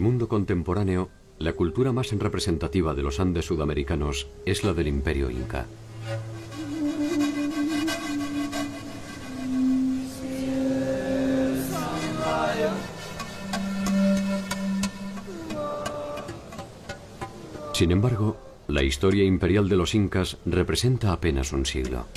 el mundo contemporáneo, la cultura más representativa de los Andes sudamericanos es la del Imperio Inca. Sin embargo, la historia imperial de los incas representa apenas un siglo.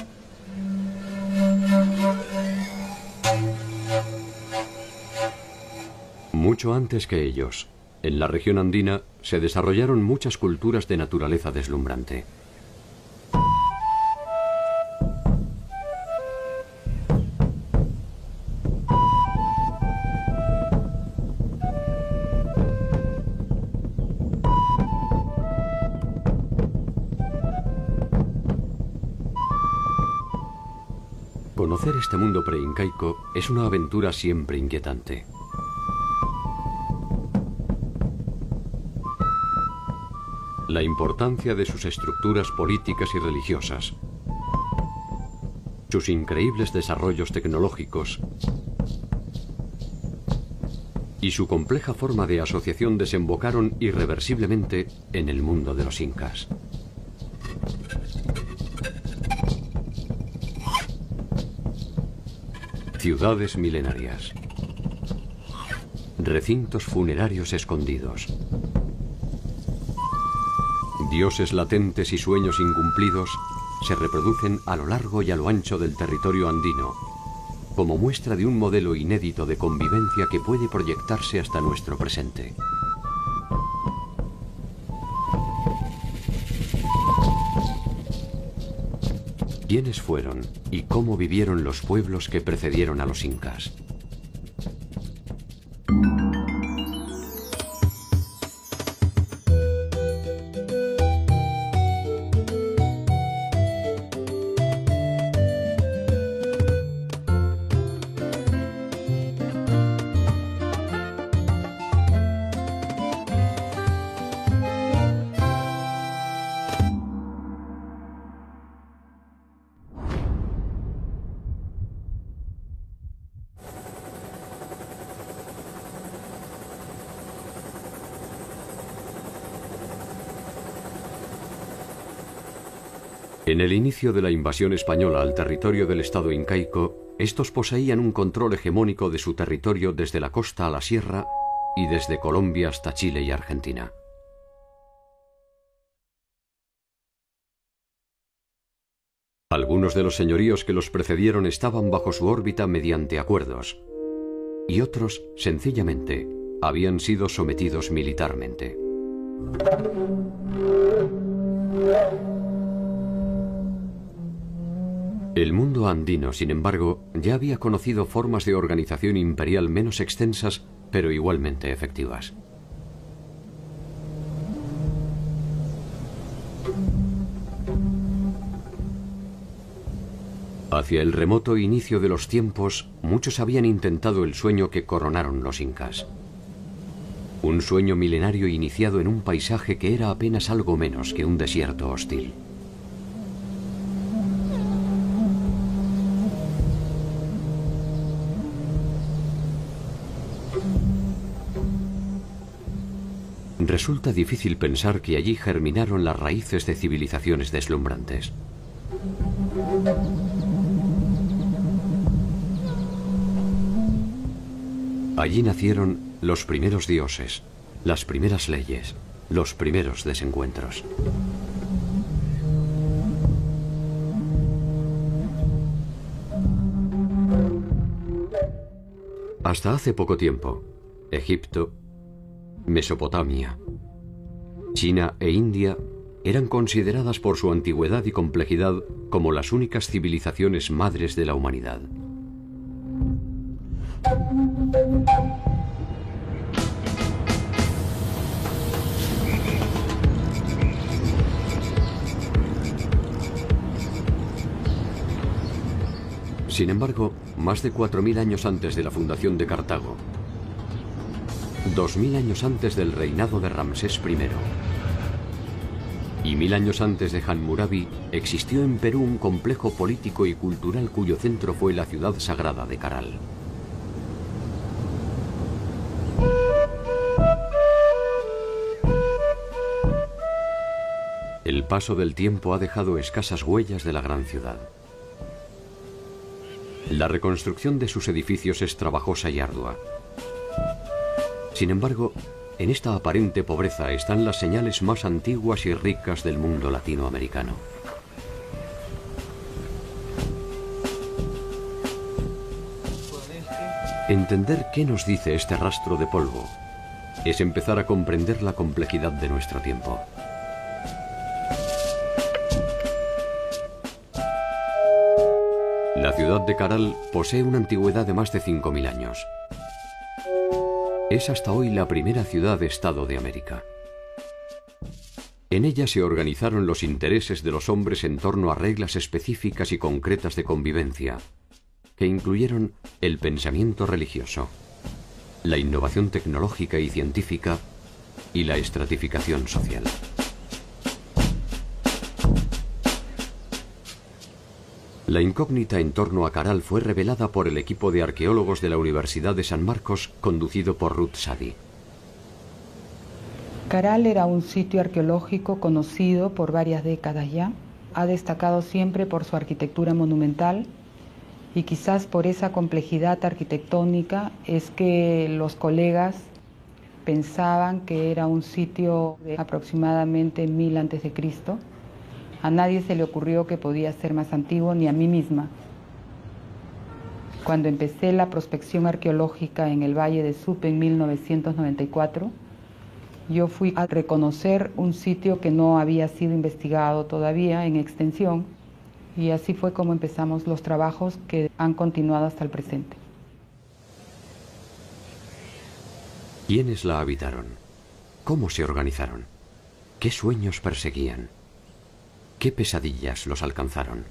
Mucho antes que ellos, en la región andina se desarrollaron muchas culturas de naturaleza deslumbrante. Conocer este mundo preincaico es una aventura siempre inquietante. La importancia de sus estructuras políticas y religiosas, sus increíbles desarrollos tecnológicos y su compleja forma de asociación desembocaron irreversiblemente en el mundo de los incas. Ciudades milenarias, recintos funerarios escondidos, dioses latentes y sueños incumplidos se reproducen a lo largo y a lo ancho del territorio andino, como muestra de un modelo inédito de convivencia que puede proyectarse hasta nuestro presente. ¿Quiénes fueron y cómo vivieron los pueblos que precedieron a los incas? En el inicio de la invasión española al territorio del Estado incaico, estos poseían un control hegemónico de su territorio desde la costa a la sierra y desde Colombia hasta Chile y Argentina. Algunos de los señoríos que los precedieron estaban bajo su órbita mediante acuerdos, y otros, sencillamente, habían sido sometidos militarmente. El mundo andino, sin embargo, ya había conocido formas de organización imperial menos extensas, pero igualmente efectivas. Hacia el remoto inicio de los tiempos, muchos habían intentado el sueño que coronaron los incas. Un sueño milenario iniciado en un paisaje que era apenas algo menos que un desierto hostil. Resulta difícil pensar que allí germinaron las raíces de civilizaciones deslumbrantes. Allí nacieron los primeros dioses, las primeras leyes, los primeros desencuentros. Hasta hace poco tiempo, Egipto, Mesopotamia, China e India eran consideradas por su antigüedad y complejidad como las únicas civilizaciones madres de la humanidad. Sin embargo, más de 4000 años antes de la fundación de Cartago, 2000 años antes del reinado de Ramsés I y 1000 años antes de Hammurabi, existió en Perú un complejo político y cultural cuyo centro fue la ciudad sagrada de Caral. paso del tiempo ha dejado escasas huellas de la gran ciudad. La reconstrucción de sus edificios es trabajosa y ardua. Sin embargo, en esta aparente pobreza están las señales más antiguas y ricas del mundo latinoamericano. Entender qué nos dice este rastro de polvo es empezar a comprender la complejidad de nuestro tiempo. La ciudad de Caral posee una antigüedad de más de 5.000 años. Es hasta hoy la primera ciudad-estado de América. En ella se organizaron los intereses de los hombres en torno a reglas específicas y concretas de convivencia, que incluyeron el pensamiento religioso, la innovación tecnológica y científica y la estratificación social. La incógnita en torno a Caral fue revelada por el equipo de arqueólogos de la Universidad de San Marcos, conducido por Ruth Sadi. Caral era un sitio arqueológico conocido por varias décadas ya. Ha destacado siempre por su arquitectura monumental y quizás por esa complejidad arquitectónica es que los colegas pensaban que era un sitio de aproximadamente 1000 a.C. A nadie se le ocurrió que podía ser más antiguo, ni a mí misma. Cuando empecé la prospección arqueológica en el Valle de Supe en 1994, yo fui a reconocer un sitio que no había sido investigado todavía en extensión, y así fue como empezamos los trabajos que han continuado hasta el presente. ¿Quiénes la habitaron? ¿Cómo se organizaron? ¿Qué sueños perseguían? ¿Qué pesadillas los alcanzaron?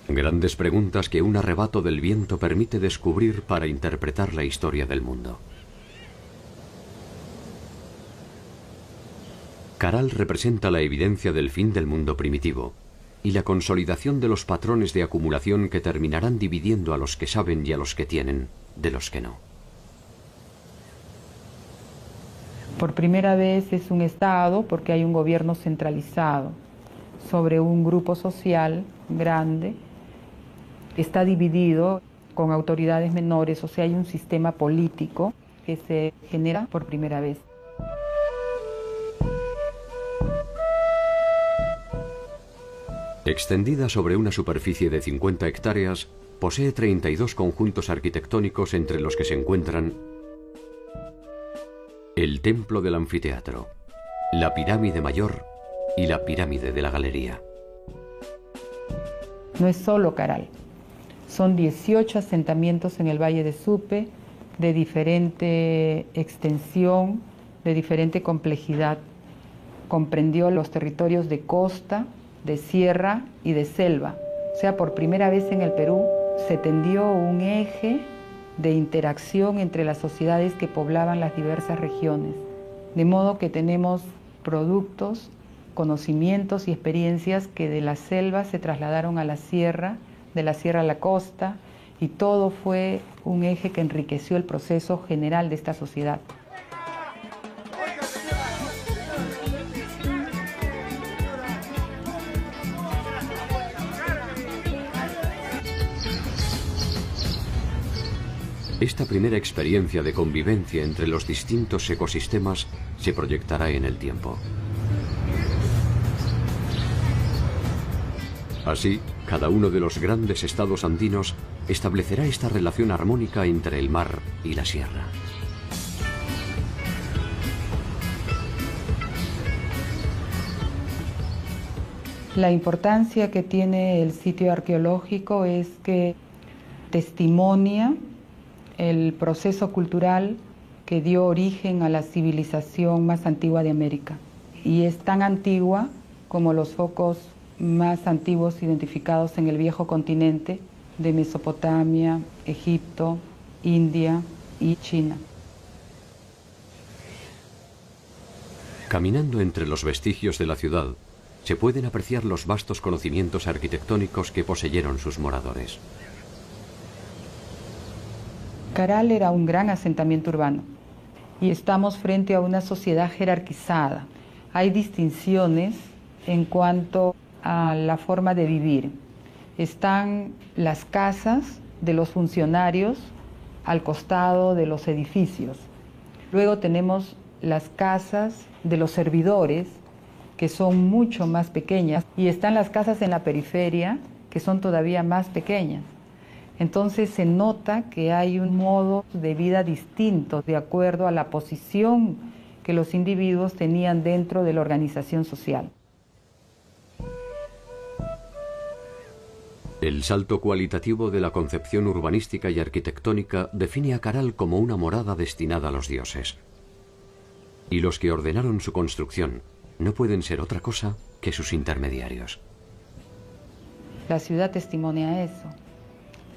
Grandes preguntas que un arrebato del viento permite descubrir para interpretar la historia del mundo. Caral representa la evidencia del fin del mundo primitivo y la consolidación de los patrones de acumulación que terminarán dividiendo a los que saben y a los que tienen de los que no. Por primera vez es un Estado porque hay un gobierno centralizado sobre un grupo social grande. Está dividido con autoridades menores, o sea, hay un sistema político que se genera por primera vez. Extendida sobre una superficie de 50 hectáreas, posee 32 conjuntos arquitectónicos entre los que se encuentran el Templo del Anfiteatro, la Pirámide Mayor y la Pirámide de la Galería. No es solo Caral, son 18 asentamientos en el Valle de Supe, de diferente extensión, de diferente complejidad. Comprendió los territorios de costa, de sierra y de selva. O sea, por primera vez en el Perú se tendió un eje de interacción entre las sociedades que poblaban las diversas regiones. De modo que tenemos productos, conocimientos y experiencias que de la selva se trasladaron a la sierra, de la sierra a la costa, y todo fue un eje que enriqueció el proceso general de esta sociedad. Esta primera experiencia de convivencia entre los distintos ecosistemas se proyectará en el tiempo. Así, cada uno de los grandes estados andinos establecerá esta relación armónica entre el mar y la sierra. La importancia que tiene el sitio arqueológico es que testimonia el proceso cultural que dio origen a la civilización más antigua de América. Y es tan antigua como los focos más antiguos identificados en el viejo continente de Mesopotamia, Egipto, India y China. Caminando entre los vestigios de la ciudad, se pueden apreciar los vastos conocimientos arquitectónicos que poseyeron sus moradores. Caral era un gran asentamiento urbano y estamos frente a una sociedad jerarquizada. hay distinciones en cuanto a la forma de vivir. Están las casas de los funcionarios al costado de los edificios. Luego tenemos las casas de los servidores, que son mucho más pequeñas, y están las casas en la periferia, que son todavía más pequeñas. Entonces se nota que hay un modo de vida distinto de acuerdo a la posición que los individuos tenían dentro de la organización social. El salto cualitativo de la concepción urbanística y arquitectónica define a Caral como una morada destinada a los dioses. Y los que ordenaron su construcción no pueden ser otra cosa que sus intermediarios. La ciudad testimonia eso.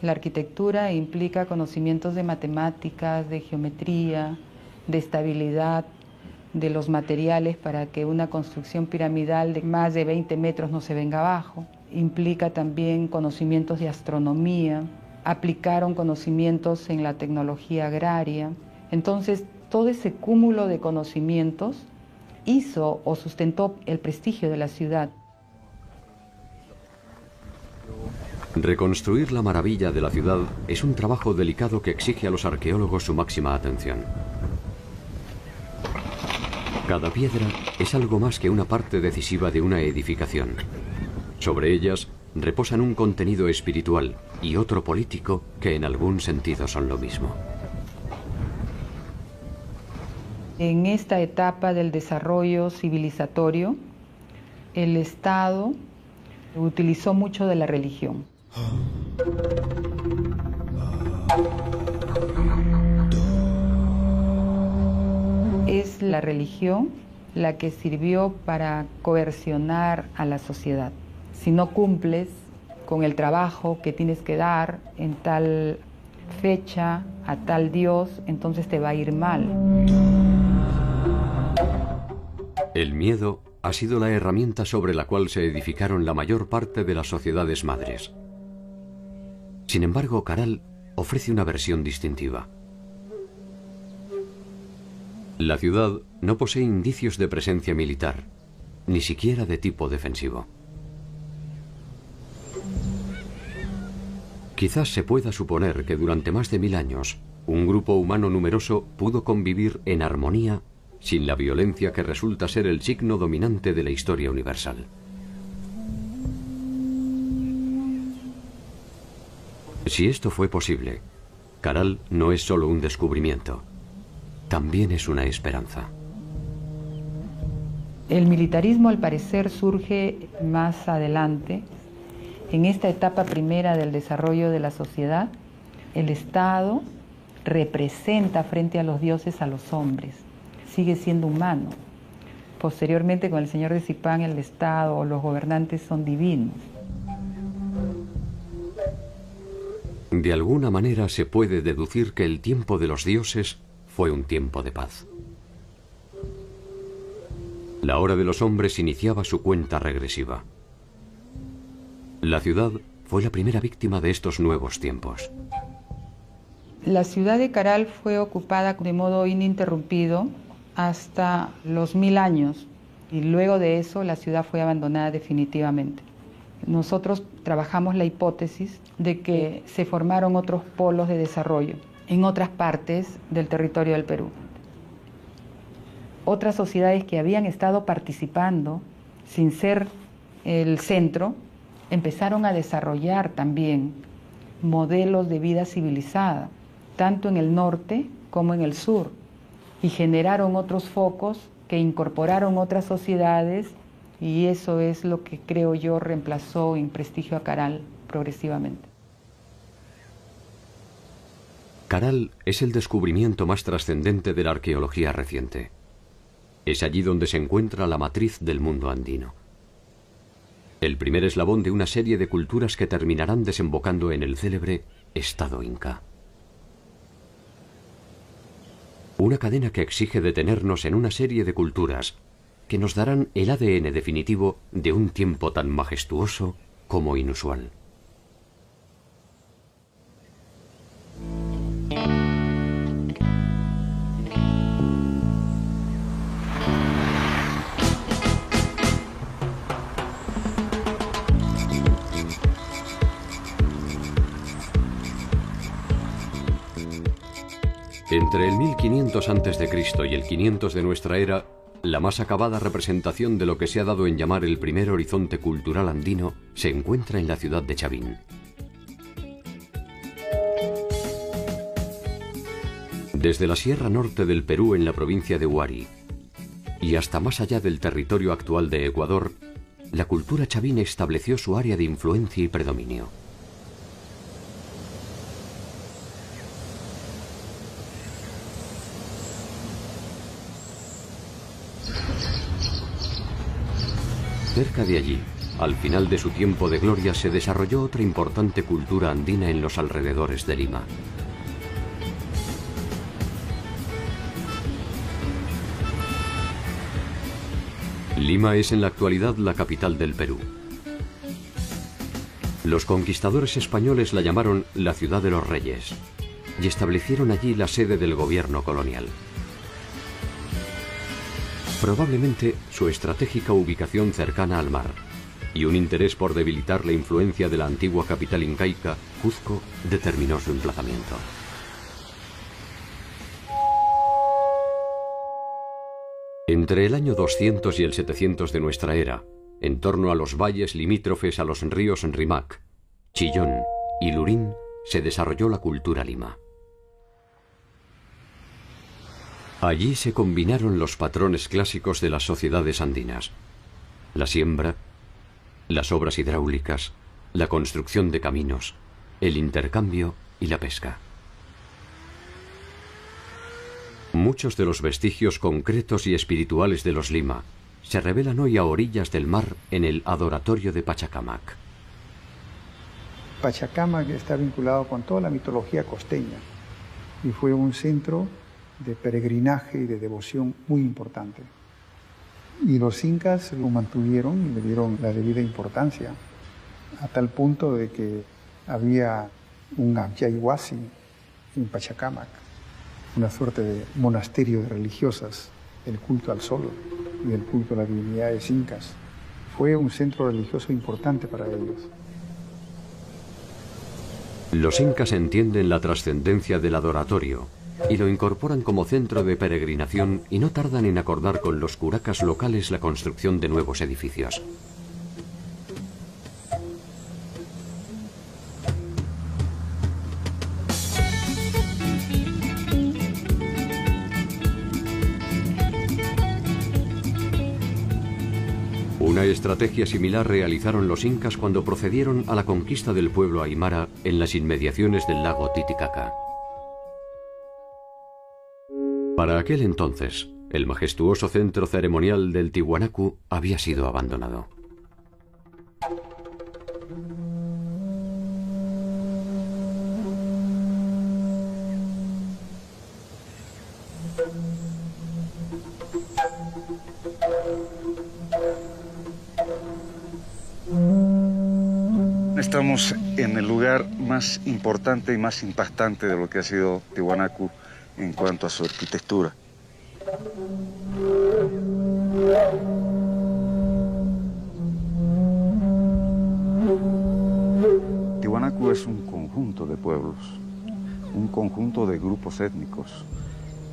La arquitectura implica conocimientos de matemáticas, de geometría, de estabilidad, de los materiales para que una construcción piramidal de más de 20 metros no se venga abajo. Implica también conocimientos de astronomía, aplicaron conocimientos en la tecnología agraria. Entonces, todo ese cúmulo de conocimientos hizo o sustentó el prestigio de la ciudad. Reconstruir la maravilla de la ciudad es un trabajo delicado que exige a los arqueólogos su máxima atención. Cada piedra es algo más que una parte decisiva de una edificación. Sobre ellas reposan un contenido espiritual y otro político que en algún sentido son lo mismo. En esta etapa del desarrollo civilizatorio, el Estado utilizó mucho de la religión. Es la religión la que sirvió para coercionar a la sociedad. Si no cumples con el trabajo que tienes que dar en tal fecha a tal dios, entonces te va a ir mal. El miedo ha sido la herramienta sobre la cual se edificaron la mayor parte de las sociedades madres. Sin embargo, Caral ofrece una versión distintiva. La ciudad no posee indicios de presencia militar, ni siquiera de tipo defensivo. Quizás se pueda suponer que durante más de 1000 años, un grupo humano numeroso pudo convivir en armonía sin la violencia que resulta ser el signo dominante de la historia universal. Si esto fue posible, Caral no es solo un descubrimiento, también es una esperanza. El militarismo, al parecer, surge más adelante. En esta etapa primera del desarrollo de la sociedad, el Estado representa frente a los dioses a los hombres, sigue siendo humano. Posteriormente, con el señor de Zipán, el Estado o los gobernantes son divinos. De alguna manera se puede deducir que el tiempo de los dioses fue un tiempo de paz. La hora de los hombres iniciaba su cuenta regresiva. La ciudad fue la primera víctima de estos nuevos tiempos. La ciudad de Caral fue ocupada de modo ininterrumpido hasta los 1000 años y luego de eso la ciudad fue abandonada definitivamente. Nosotros trabajamos la hipótesis de que se formaron otros polos de desarrollo en otras partes del territorio del Perú. Otras sociedades que habían estado participando sin ser el centro empezaron a desarrollar también modelos de vida civilizada, tanto en el norte como en el sur, y generaron otros focos que incorporaron otras sociedades, y eso es lo que creo yo reemplazó en prestigio a Caral progresivamente. Caral es el descubrimiento más trascendente de la arqueología reciente. Es allí donde se encuentra la matriz del mundo andino. El primer eslabón de una serie de culturas que terminarán desembocando en el célebre Estado Inca. Una cadena que exige detenernos en una serie de culturas que nos darán el ADN definitivo de un tiempo tan majestuoso como inusual. 1500 a.C. y el 500 de nuestra era, la más acabada representación de lo que se ha dado en llamar el primer horizonte cultural andino se encuentra en la ciudad de Chavín. Desde la sierra norte del Perú en la provincia de Huari y hasta más allá del territorio actual de Ecuador, la cultura chavín estableció su área de influencia y predominio. Cerca de allí, al final de su tiempo de gloria, se desarrolló otra importante cultura andina en los alrededores de Lima. Lima es en la actualidad la capital del Perú. Los conquistadores españoles la llamaron la Ciudad de los Reyes y establecieron allí la sede del gobierno colonial. Probablemente su estratégica ubicación cercana al mar y un interés por debilitar la influencia de la antigua capital incaica, Cuzco, determinó su emplazamiento. Entre el año 200 y el 700 de nuestra era, en torno a los valles limítrofes a los ríos Rímac, Chillón y Lurín, se desarrolló la cultura lima. Allí se combinaron los patrones clásicos de las sociedades andinas: la siembra, las obras hidráulicas, la construcción de caminos, el intercambio y la pesca. Muchos de los vestigios concretos y espirituales de los Lima se revelan hoy a orillas del mar en el adoratorio de Pachacamac. Pachacamac está vinculado con toda la mitología costeña y fue un centro de peregrinaje y de devoción muy importante. Y los incas lo mantuvieron y le dieron la debida importancia, a tal punto de que había un Abyaywasi en Pachacamac, una suerte de monasterio de religiosas, el culto al sol y el culto a las divinidades incas. Fue un centro religioso importante para ellos. Los incas entienden la trascendencia del adoratorio y lo incorporan como centro de peregrinación y no tardan en acordar con los curacas locales la construcción de nuevos edificios. Una estrategia similar realizaron los incas cuando procedieron a la conquista del pueblo aymara en las inmediaciones del lago Titicaca. Para aquel entonces, el majestuoso centro ceremonial del Tiwanaku había sido abandonado. Estamos en el lugar más importante y más impactante de lo que ha sido Tiwanaku en cuanto a su arquitectura. Tiwanaku es un conjunto de pueblos, un conjunto de grupos étnicos.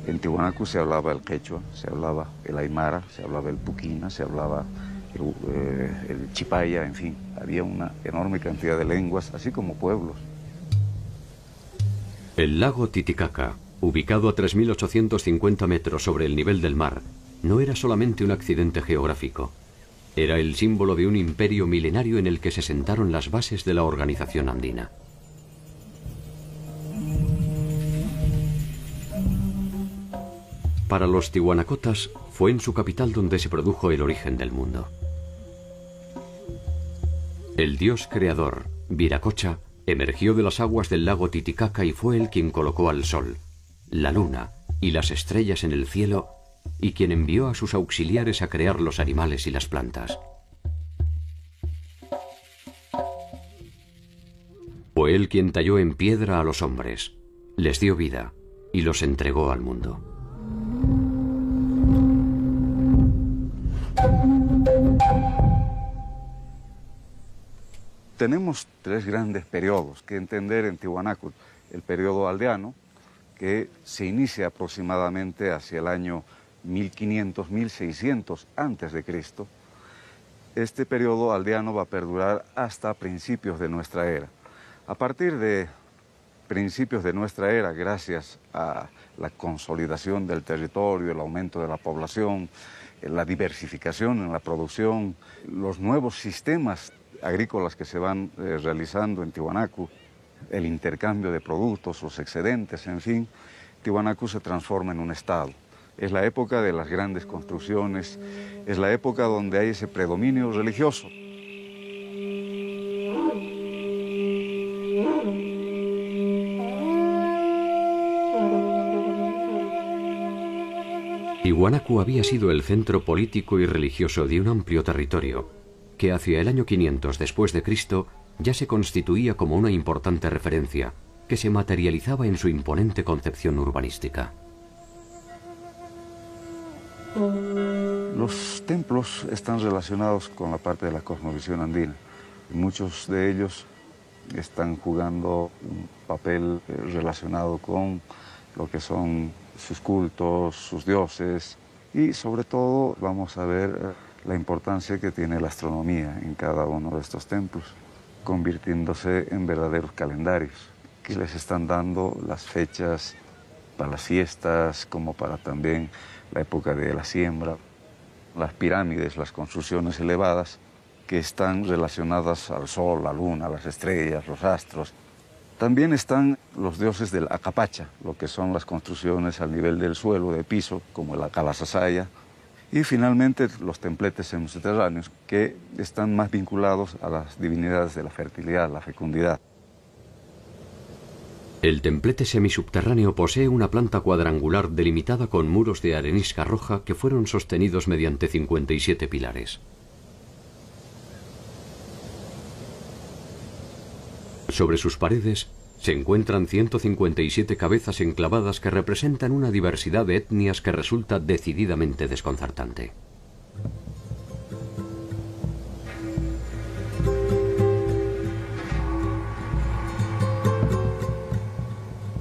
En Tiwanaku se hablaba el quechua, se hablaba el aymara, se hablaba el puquina, se hablaba el chipaya, en fin, había una enorme cantidad de lenguas, así como pueblos. El lago Titicaca, ubicado a 3.850 metros sobre el nivel del mar, no era solamente un accidente geográfico. Era el símbolo de un imperio milenario en el que se sentaron las bases de la organización andina. Para los tiwanacotas fue en su capital donde se produjo el origen del mundo. El dios creador, Viracocha, emergió de las aguas del lago Titicaca y fue él quien colocó al sol, la luna y las estrellas en el cielo y quien envió a sus auxiliares a crear los animales y las plantas. Fue él quien talló en piedra a los hombres, les dio vida y los entregó al mundo. Tenemos tres grandes periodos que entender en Tiwanaku. El periodo aldeano, que se inicia aproximadamente hacia el año 1500, 1600 antes de Cristo. Este periodo aldeano va a perdurar hasta principios de nuestra era. A partir de principios de nuestra era, gracias a la consolidación del territorio, el aumento de la población, la diversificación en la producción, los nuevos sistemas agrícolas que se van realizando en Tiwanaku, el intercambio de productos, los excedentes, en fin, Tiwanaku se transforma en un estado. Es la época de las grandes construcciones, es la época donde hay ese predominio religioso. Tiwanaku había sido el centro político y religioso de un amplio territorio, que hacia el año 500 después de Cristo ya se constituía como una importante referencia, que se materializaba en su imponente concepción urbanística. Los templos están relacionados con la parte de la cosmovisión andina. Muchos de ellos están jugando un papel relacionado con lo que son sus cultos, sus dioses, y sobre todo vamos a ver la importancia que tiene la astronomía en cada uno de estos templos, convirtiéndose en verdaderos calendarios que les están dando las fechas para las fiestas, como para también la época de la siembra. Las pirámides, las construcciones elevadas que están relacionadas al sol, la luna, las estrellas, los astros. También están los dioses del Acapacha, lo que son las construcciones al nivel del suelo, de piso, como el Akalasasaya. Y finalmente los templetes subterráneos, que están más vinculados a las divinidades de la fertilidad, la fecundidad. El templete semisubterráneo posee una planta cuadrangular delimitada con muros de arenisca roja que fueron sostenidos mediante 57 pilares. Sobre sus paredes se encuentran 157 cabezas enclavadas que representan una diversidad de etnias que resulta decididamente desconcertante.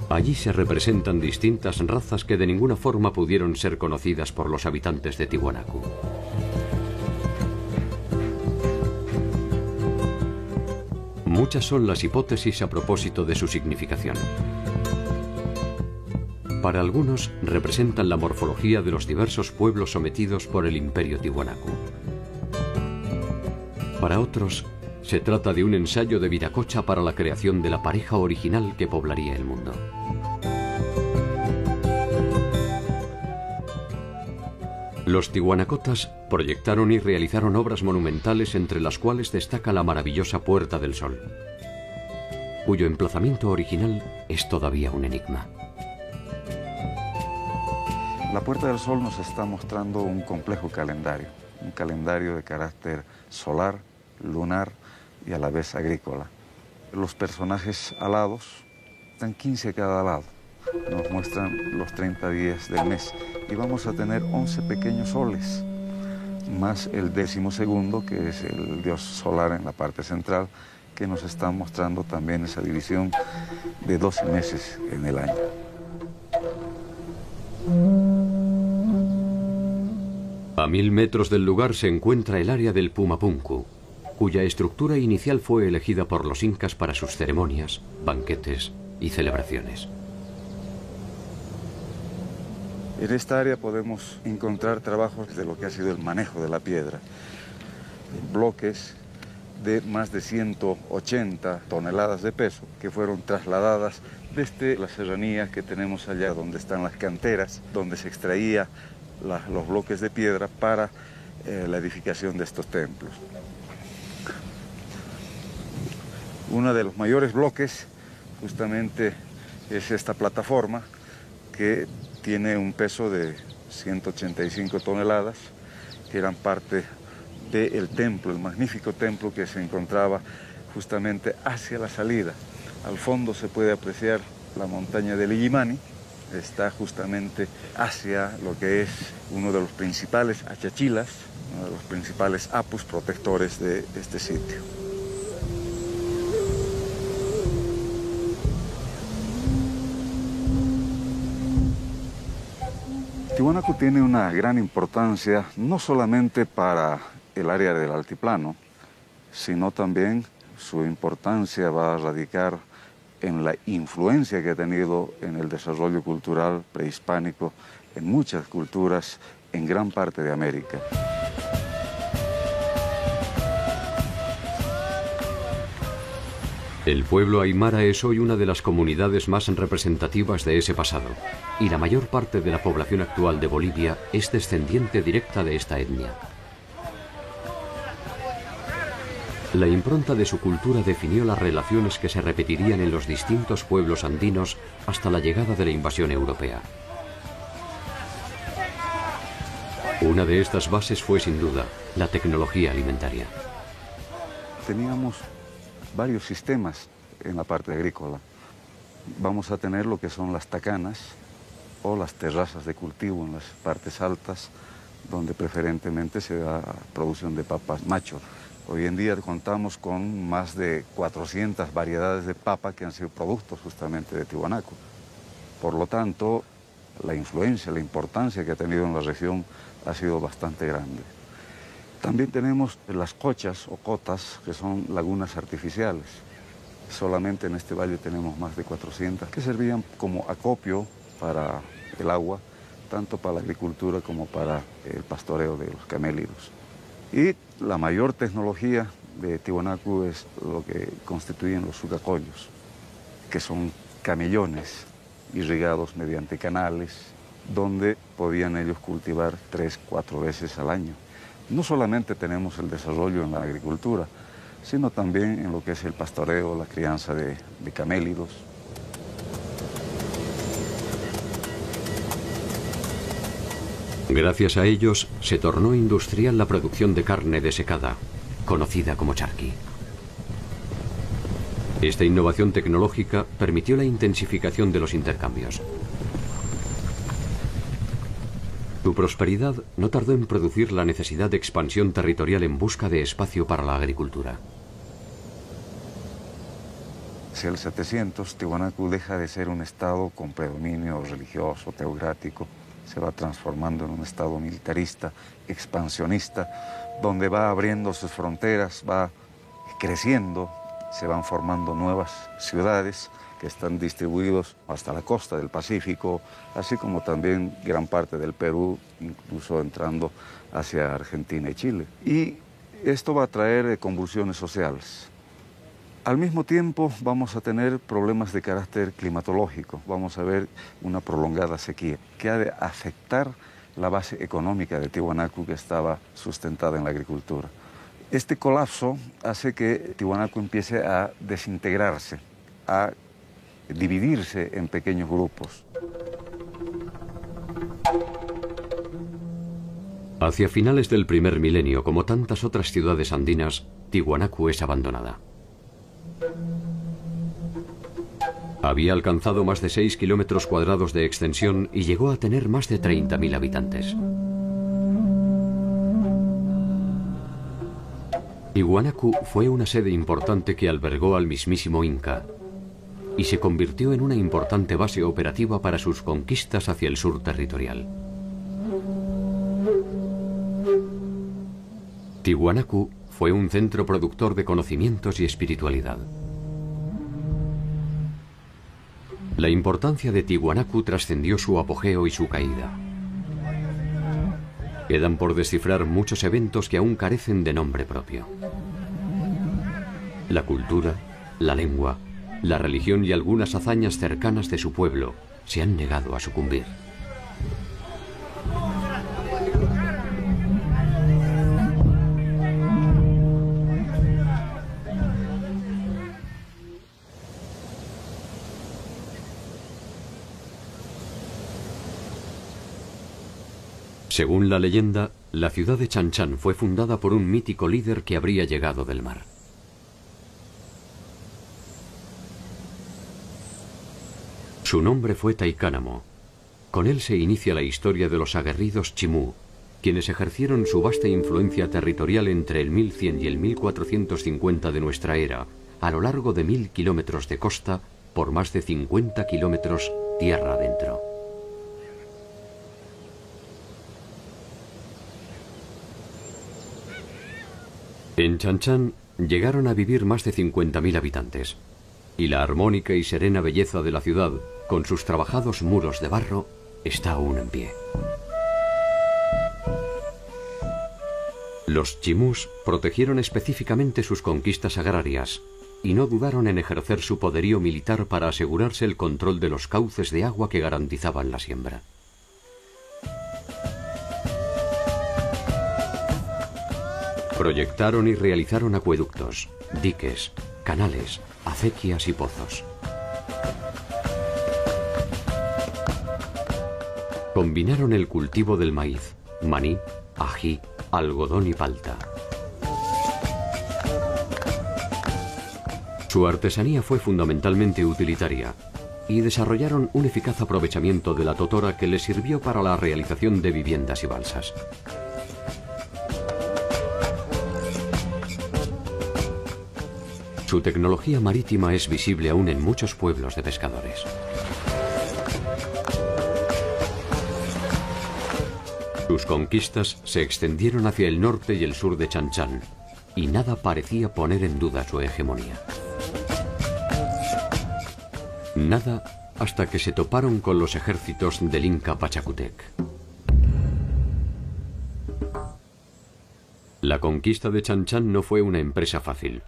Allí se representan distintas razas que de ninguna forma pudieron ser conocidas por los habitantes de Tiwanaku. Muchas son las hipótesis a propósito de su significación. Para algunos representan la morfología de los diversos pueblos sometidos por el imperio Tiwanaku. Para otros, se trata de un ensayo de Viracocha para la creación de la pareja original que poblaría el mundo. Los tiwanacotas proyectaron y realizaron obras monumentales, entre las cuales destaca la maravillosa Puerta del Sol, cuyo emplazamiento original es todavía un enigma. La Puerta del Sol nos está mostrando un complejo calendario, un calendario de carácter solar, lunar y a la vez agrícola. Los personajes alados están 15 a cada lado. Nos muestran los 30 días del mes y vamos a tener 11 pequeños soles, más el 12º, que es el dios solar en la parte central, que nos está mostrando también esa división de 12 meses en el año. A 1000 metros del lugar se encuentra el área del Pumapunku, cuya estructura inicial fue elegida por los incas para sus ceremonias, banquetes y celebraciones. En esta área podemos encontrar trabajos de lo que ha sido el manejo de la piedra. Bloques de más de 180 toneladas de peso que fueron trasladadas desde las serranías que tenemos allá, donde están las canteras, donde se extraía los bloques de piedra para la edificación de estos templos. Uno de los mayores bloques justamente es esta plataforma, que tiene un peso de 185 toneladas, que eran parte del templo, el magnífico templo que se encontraba justamente hacia la salida. Al fondo se puede apreciar la montaña del Illimani, está justamente hacia lo que es uno de los principales achachilas, uno de los principales apus protectores de este sitio. Tiwanaku tiene una gran importancia no solamente para el área del altiplano, sino también su importancia va a radicar en la influencia que ha tenido en el desarrollo cultural prehispánico en muchas culturas en gran parte de América. El pueblo aymara es hoy una de las comunidades más representativas de ese pasado, y la mayor parte de la población actual de Bolivia es descendiente directa de esta etnia. La impronta de su cultura definió las relaciones que se repetirían en los distintos pueblos andinos hasta la llegada de la invasión europea. Una de estas bases fue, sin duda, la tecnología alimentaria. Teníamos varios sistemas en la parte agrícola. Vamos a tener lo que son las tacanas o las terrazas de cultivo en las partes altas, donde preferentemente se da producción de papas macho. Hoy en día contamos con más de 400 variedades de papa que han sido productos justamente de Tiwanaku. Por lo tanto, la influencia, la importancia que ha tenido en la región ha sido bastante grande. También tenemos las cochas o cotas, que son lagunas artificiales. Solamente en este valle tenemos más de 400, que servían como acopio para el agua, tanto para la agricultura como para el pastoreo de los camélidos. Y la mayor tecnología de Tiwanaku es lo que constituyen los sucacollos, que son camellones irrigados mediante canales, donde podían ellos cultivar 3-4 veces al año. No solamente tenemos el desarrollo en la agricultura, sino también en lo que es el pastoreo, la crianza de camélidos. Gracias a ellos se tornó industrial la producción de carne desecada, conocida como charqui. Esta innovación tecnológica permitió la intensificación de los intercambios. Su prosperidad no tardó en producir la necesidad de expansión territorial en busca de espacio para la agricultura. Hacia el 700, Tiwanaku deja de ser un estado con predominio religioso, teocrático, se va transformando en un estado militarista, expansionista, donde va abriendo sus fronteras, va creciendo, se van formando nuevas ciudades que están distribuidos hasta la costa del Pacífico, así como también gran parte del Perú, incluso entrando hacia Argentina y Chile. Y esto va a traer convulsiones sociales. Al mismo tiempo vamos a tener problemas de carácter climatológico, vamos a ver una prolongada sequía que ha de afectar la base económica de Tiwanaku, que estaba sustentada en la agricultura. Este colapso hace que Tiwanaku empiece a desintegrarse, a dividirse en pequeños grupos. Hacia finales del primer milenio, como tantas otras ciudades andinas, Tiwanaku es abandonada. Había alcanzado más de 6 kilómetros cuadrados de extensión y llegó a tener más de 30.000 habitantes. Tiwanaku fue una sede importante que albergó al mismísimo Inca y se convirtió en una importante base operativa para sus conquistas hacia el sur territorial. Tiwanaku fue un centro productor de conocimientos y espiritualidad. La importancia de Tiwanaku trascendió su apogeo y su caída. Quedan por descifrar muchos eventos que aún carecen de nombre propio. La cultura, la lengua, la religión y algunas hazañas cercanas de su pueblo se han negado a sucumbir. Según la leyenda, la ciudad de Chan Chan fue fundada por un mítico líder que habría llegado del mar. Su nombre fue Taikánamo. Con él se inicia la historia de los aguerridos Chimú, quienes ejercieron su vasta influencia territorial entre el 1100 y el 1450 de nuestra era, a lo largo de 1000 kilómetros de costa por más de 50 kilómetros tierra adentro. En Chan Chan llegaron a vivir más de 50.000 habitantes, y la armónica y serena belleza de la ciudad, con sus trabajados muros de barro, está aún en pie. Los chimús protegieron específicamente sus conquistas agrarias y no dudaron en ejercer su poderío militar para asegurarse el control de los cauces de agua que garantizaban la siembra. Proyectaron y realizaron acueductos, diques, canales, acequias y pozos. Combinaron el cultivo del maíz, maní, ají, algodón y palta. Su artesanía fue fundamentalmente utilitaria y desarrollaron un eficaz aprovechamiento de la totora que les sirvió para la realización de viviendas y balsas. Su tecnología marítima es visible aún en muchos pueblos de pescadores. Sus conquistas se extendieron hacia el norte y el sur de Chan Chan, y nada parecía poner en duda su hegemonía. Nada hasta que se toparon con los ejércitos del Inca Pachacútec. La conquista de Chan Chan no fue una empresa fácil.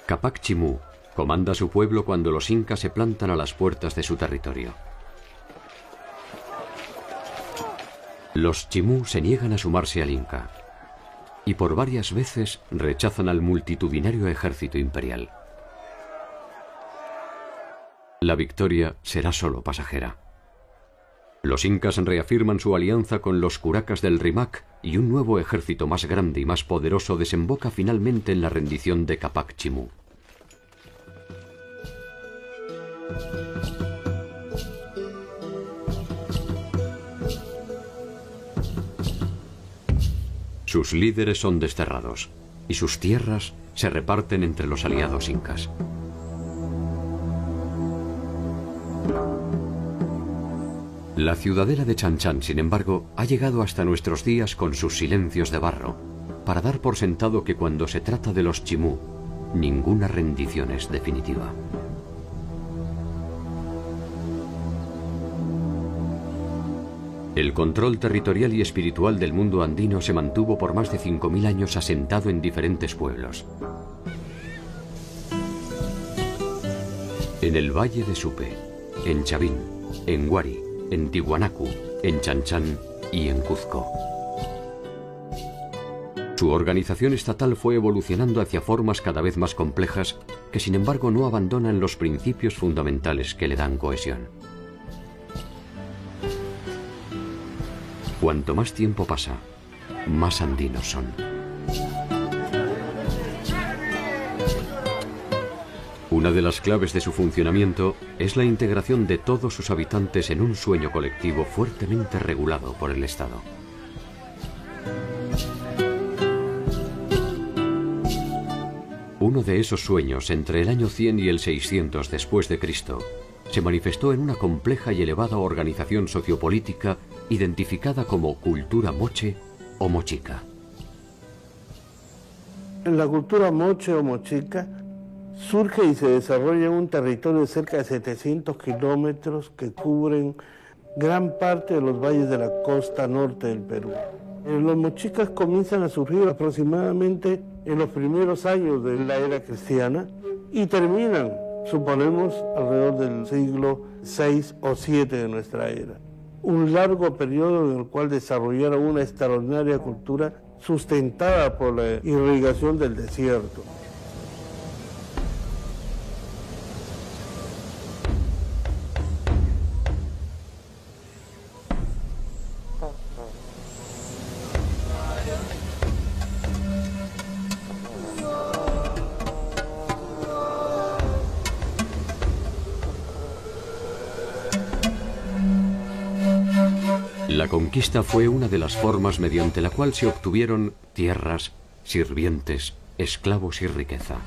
Capac Chimú comanda su pueblo cuando los incas se plantan a las puertas de su territorio. Los chimú se niegan a sumarse al inca y por varias veces rechazan al multitudinario ejército imperial. La victoria será solo pasajera. Los incas reafirman su alianza con los curacas del Rimac y un nuevo ejército más grande y más poderoso desemboca finalmente en la rendición de Capac Chimú. Sus líderes son desterrados y sus tierras se reparten entre los aliados incas. La ciudadela de Chan Chan, sin embargo, ha llegado hasta nuestros días con sus silencios de barro, para dar por sentado que cuando se trata de los chimú, ninguna rendición es definitiva. El control territorial y espiritual del mundo andino se mantuvo por más de 5.000 años asentado en diferentes pueblos. En el Valle de Supe, en Chavín, en Huari, en Tiwanaku, en Chan Chan y en Cuzco. Su organización estatal fue evolucionando hacia formas cada vez más complejas que sin embargo no abandonan los principios fundamentales que le dan cohesión. Cuanto más tiempo pasa, más andinos son. Una de las claves de su funcionamiento es la integración de todos sus habitantes en un sueño colectivo fuertemente regulado por el Estado. Uno de esos sueños, entre el año 100 y el 600 después de Cristo, se manifestó en una compleja y elevada organización sociopolítica identificada como cultura moche o mochica. En la cultura moche o mochica surge y se desarrolla en un territorio de cerca de 700 kilómetros que cubren gran parte de los valles de la costa norte del Perú. Los mochicas comienzan a surgir aproximadamente en los primeros años de la era cristiana y terminan, suponemos, alrededor del siglo VI o VII de nuestra era. Un largo periodo en el cual desarrollaron una extraordinaria cultura sustentada por la irrigación del desierto. La conquista fue una de las formas mediante la cual se obtuvieron tierras, sirvientes, esclavos y riqueza.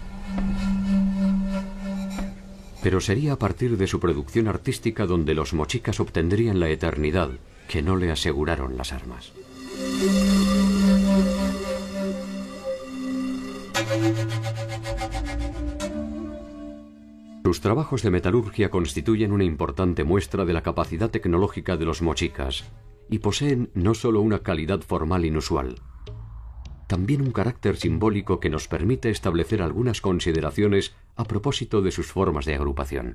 Pero sería a partir de su producción artística donde los mochicas obtendrían la eternidad que no le aseguraron las armas. Sus trabajos de metalurgia constituyen una importante muestra de la capacidad tecnológica de los mochicas y poseen no solo una calidad formal inusual, también un carácter simbólico que nos permite establecer algunas consideraciones a propósito de sus formas de agrupación.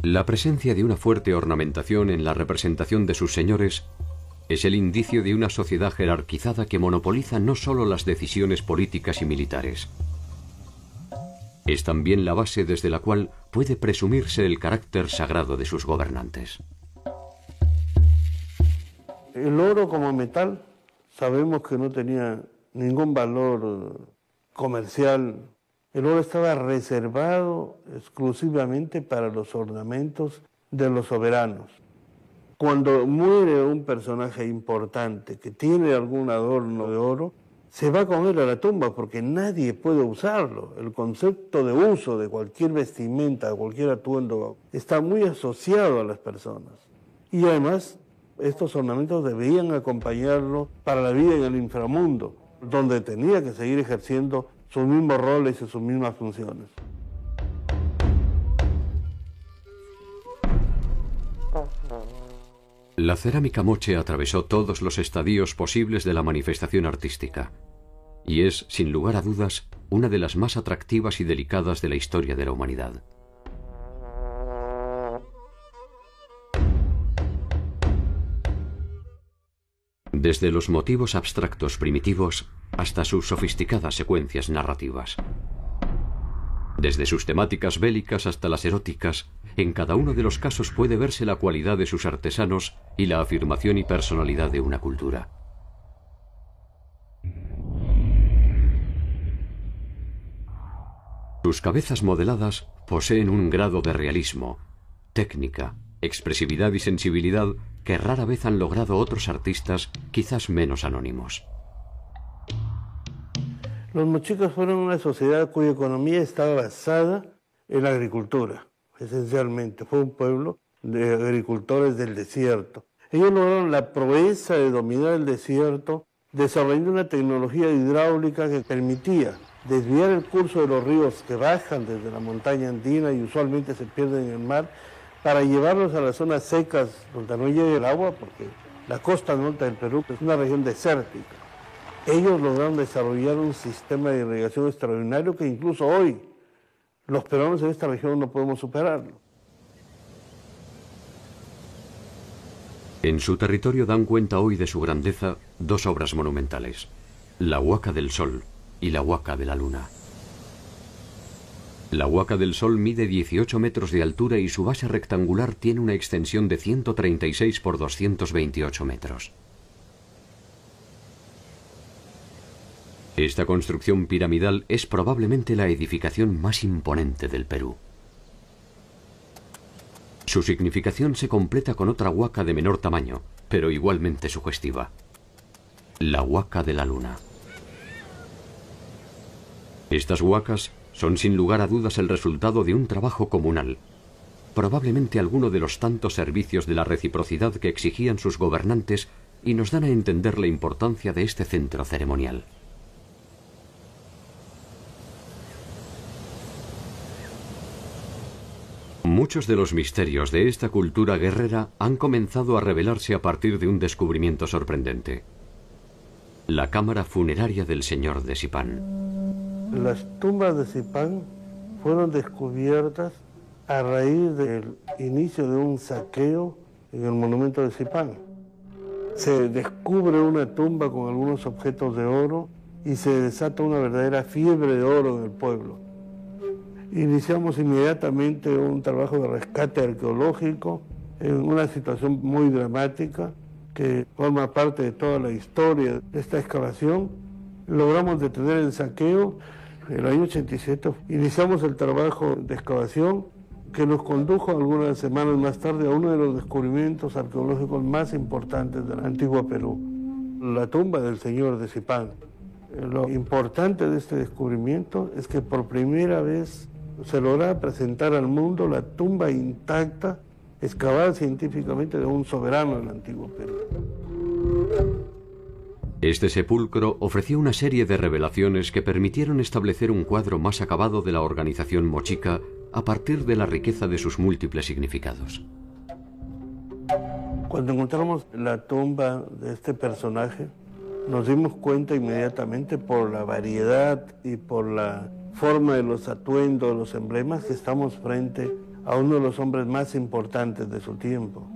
La presencia de una fuerte ornamentación en la representación de sus señores es el indicio de una sociedad jerarquizada que monopoliza no solo las decisiones políticas y militares. Es también la base desde la cual puede presumirse el carácter sagrado de sus gobernantes. El oro como metal sabemos que no tenía ningún valor comercial. El oro estaba reservado exclusivamente para los ornamentos de los soberanos. Cuando muere un personaje importante que tiene algún adorno de oro, se va con él a la tumba porque nadie puede usarlo. El concepto de uso de cualquier vestimenta, de cualquier atuendo, está muy asociado a las personas. Y además, estos ornamentos debían acompañarlo para la vida en el inframundo, donde tenía que seguir ejerciendo sus mismos roles y sus mismas funciones. La cerámica moche atravesó todos los estadios posibles de la manifestación artística y es, sin lugar a dudas, una de las más atractivas y delicadas de la historia de la humanidad. Desde los motivos abstractos primitivos hasta sus sofisticadas secuencias narrativas. Desde sus temáticas bélicas hasta las eróticas, en cada uno de los casos puede verse la cualidad de sus artesanos y la afirmación y personalidad de una cultura. Sus cabezas modeladas poseen un grado de realismo, técnica, expresividad y sensibilidad que rara vez han logrado otros artistas quizás menos anónimos. Los mochicas fueron una sociedad cuya economía estaba basada en la agricultura, esencialmente. Fue un pueblo de agricultores del desierto. Ellos lograron la proeza de dominar el desierto, desarrollando una tecnología hidráulica que permitía desviar el curso de los ríos que bajan desde la montaña andina y usualmente se pierden en el mar, para llevarlos a las zonas secas donde no llega el agua, porque la costa norte del Perú es una región desértica. Ellos lograron desarrollar un sistema de irrigación extraordinario que incluso hoy los peruanos en esta región no podemos superarlo. En su territorio dan cuenta hoy de su grandeza dos obras monumentales, la Huaca del Sol y la Huaca de la Luna. La Huaca del Sol mide 18 metros de altura y su base rectangular tiene una extensión de 136 por 228 metros. Esta construcción piramidal es probablemente la edificación más imponente del Perú. Su significación se completa con otra huaca de menor tamaño, pero igualmente sugestiva. La Huaca de la Luna. Estas huacas son sin lugar a dudas el resultado de un trabajo comunal, probablemente alguno de los tantos servicios de la reciprocidad que exigían sus gobernantes y nos dan a entender la importancia de este centro ceremonial. Muchos de los misterios de esta cultura guerrera han comenzado a revelarse a partir de un descubrimiento sorprendente: la cámara funeraria del señor de Sipán. Las tumbas de Sipán fueron descubiertas a raíz del inicio de un saqueo en el monumento de Sipán. Se descubre una tumba con algunos objetos de oro y se desata una verdadera fiebre de oro en el pueblo. Iniciamos inmediatamente un trabajo de rescate arqueológico en una situación muy dramática que forma parte de toda la historia de esta excavación. Logramos detener el saqueo. En el año 87 iniciamos el trabajo de excavación que nos condujo algunas semanas más tarde a uno de los descubrimientos arqueológicos más importantes del antiguo Perú, la tumba del señor de Sipán. Lo importante de este descubrimiento es que por primera vez se logra presentar al mundo la tumba intacta, excavada científicamente, de un soberano del antiguo Perú. Este sepulcro ofreció una serie de revelaciones que permitieron establecer un cuadro más acabado de la organización mochica a partir de la riqueza de sus múltiples significados. Cuando encontramos la tumba de este personaje, nos dimos cuenta inmediatamente por la variedad y por la forma de los atuendos, los emblemas, que estamos frente a uno de los hombres más importantes de su tiempo.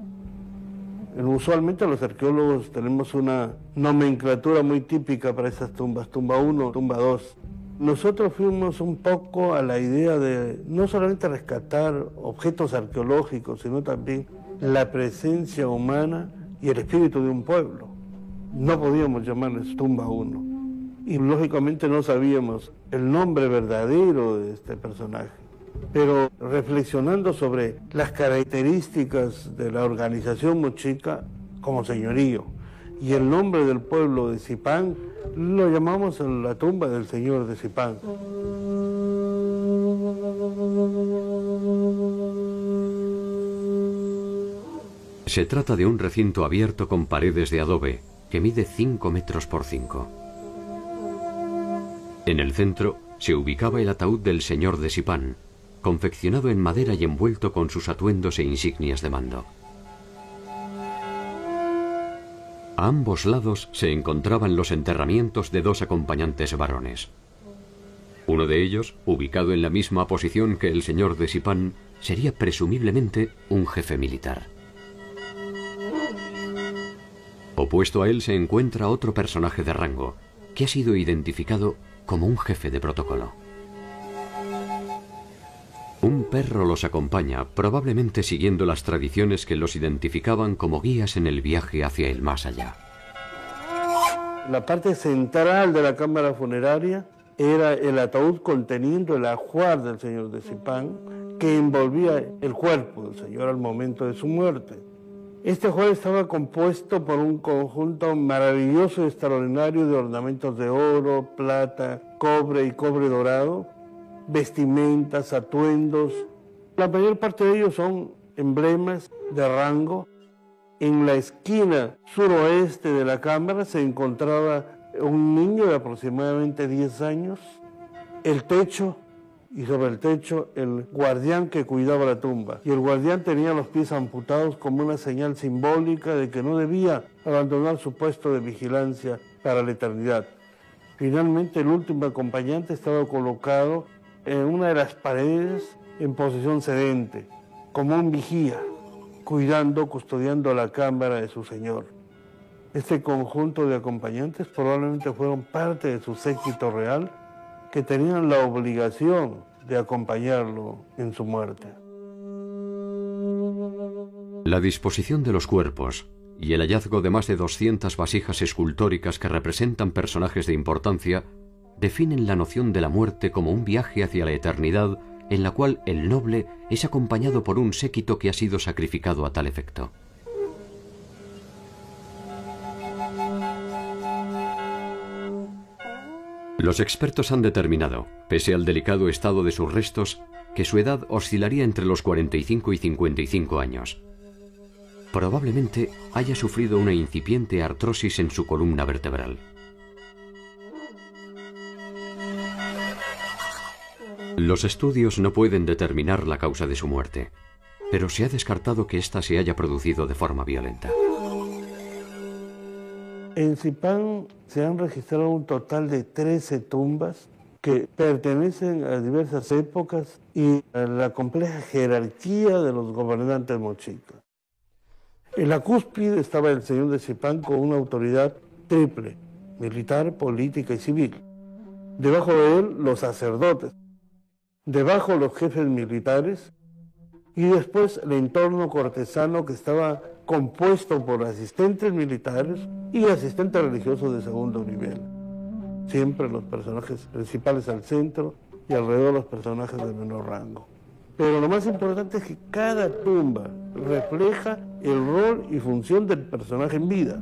Usualmente los arqueólogos tenemos una nomenclatura muy típica para esas tumbas, tumba 1, tumba 2. Nosotros fuimos un poco a la idea de no solamente rescatar objetos arqueológicos, sino también la presencia humana y el espíritu de un pueblo. No podíamos llamarles tumba 1. Y lógicamente no sabíamos el nombre verdadero de este personaje. Pero reflexionando sobre las características de la organización mochica como señorío y el nombre del pueblo de Zipán, lo llamamos la tumba del señor de Zipán. Se trata de un recinto abierto con paredes de adobe que mide 5 metros por 5. En el centro se ubicaba el ataúd del señor de Zipán, confeccionado en madera y envuelto con sus atuendos e insignias de mando. A ambos lados se encontraban los enterramientos de 2 acompañantes varones. Uno de ellos, ubicado en la misma posición que el señor de Zipán, sería presumiblemente un jefe militar. Opuesto a él se encuentra otro personaje de rango, que ha sido identificado como un jefe de protocolo. Un perro los acompaña, probablemente siguiendo las tradiciones que los identificaban como guías en el viaje hacia el más allá. La parte central de la cámara funeraria era el ataúd conteniendo el ajuar del señor de Zipán, que envolvía el cuerpo del señor al momento de su muerte. Este ajuar estaba compuesto por un conjunto maravilloso y extraordinario de ornamentos de oro, plata, cobre y cobre dorado, vestimentas, atuendos. La mayor parte de ellos son emblemas de rango. En la esquina suroeste de la cámara se encontraba un niño de aproximadamente 10 años, el techo, y sobre el techo el guardián que cuidaba la tumba. Y el guardián tenía los pies amputados como una señal simbólica de que no debía abandonar su puesto de vigilancia para la eternidad. Finalmente, el último acompañante estaba colocado en una de las paredes en posición sedente, como un vigía, custodiando la cámara de su señor. Este conjunto de acompañantes probablemente fueron parte de su séquito real, que tenían la obligación de acompañarlo en su muerte. La disposición de los cuerpos y el hallazgo de más de 200 vasijas escultóricas que representan personajes de importancia definen la noción de la muerte como un viaje hacia la eternidad en la cual el noble es acompañado por un séquito que ha sido sacrificado a tal efecto. Los expertos han determinado, pese al delicado estado de sus restos, que su edad oscilaría entre los 45 y 55 años. Probablemente haya sufrido una incipiente artrosis en su columna vertebral. Los estudios no pueden determinar la causa de su muerte, pero se ha descartado que ésta se haya producido de forma violenta. En Zipán se han registrado un total de 13 tumbas que pertenecen a diversas épocas y a la compleja jerarquía de los gobernantes mochicas. En la cúspide estaba el señor de Zipán con una autoridad triple, militar, política y civil. Debajo de él los sacerdotes, debajo los jefes militares y después el entorno cortesano que estaba compuesto por asistentes militares y asistentes religiosos de segundo nivel. Siempre los personajes principales al centro y alrededor los personajes de menor rango. Pero lo más importante es que cada tumba refleja el rol y función del personaje en vida.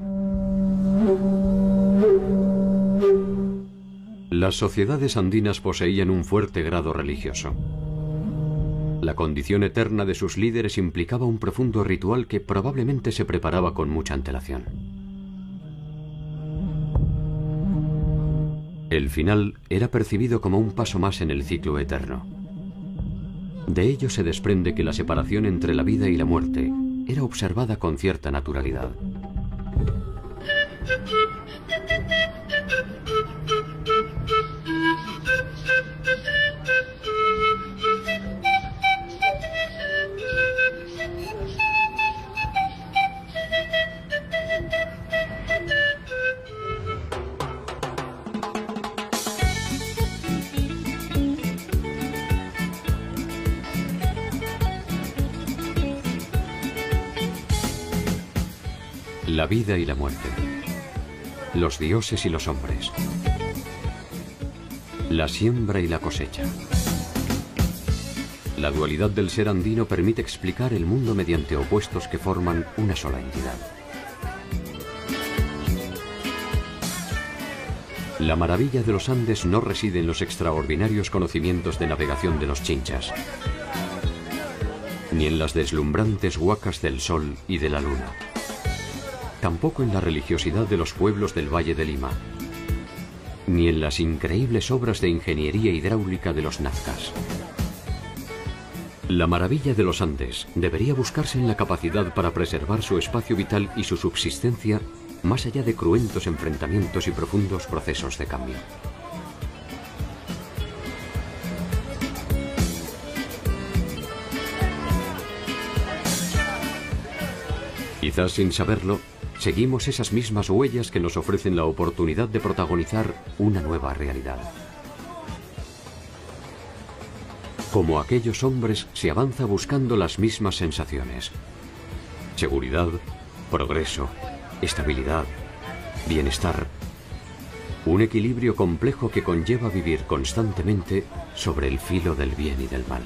Las sociedades andinas poseían un fuerte grado religioso. La condición eterna de sus líderes implicaba un profundo ritual que probablemente se preparaba con mucha antelación. El final era percibido como un paso más en el ciclo eterno. De ello se desprende que la separación entre la vida y la muerte era observada con cierta naturalidad. La vida y la muerte, los dioses y los hombres, la siembra y la cosecha. La dualidad del ser andino permite explicar el mundo mediante opuestos que forman una sola entidad. La maravilla de los Andes no reside en los extraordinarios conocimientos de navegación de los chinchas, ni en las deslumbrantes huacas del sol y de la luna. Tampoco en la religiosidad de los pueblos del Valle de Lima, ni en las increíbles obras de ingeniería hidráulica de los nazcas. La maravilla de los Andes debería buscarse en la capacidad para preservar su espacio vital y su subsistencia más allá de cruentos enfrentamientos y profundos procesos de cambio. Quizás sin saberlo, seguimos esas mismas huellas que nos ofrecen la oportunidad de protagonizar una nueva realidad. Como aquellos hombres, se avanza buscando las mismas sensaciones: seguridad, progreso, estabilidad, bienestar. Un equilibrio complejo que conlleva vivir constantemente sobre el filo del bien y del mal.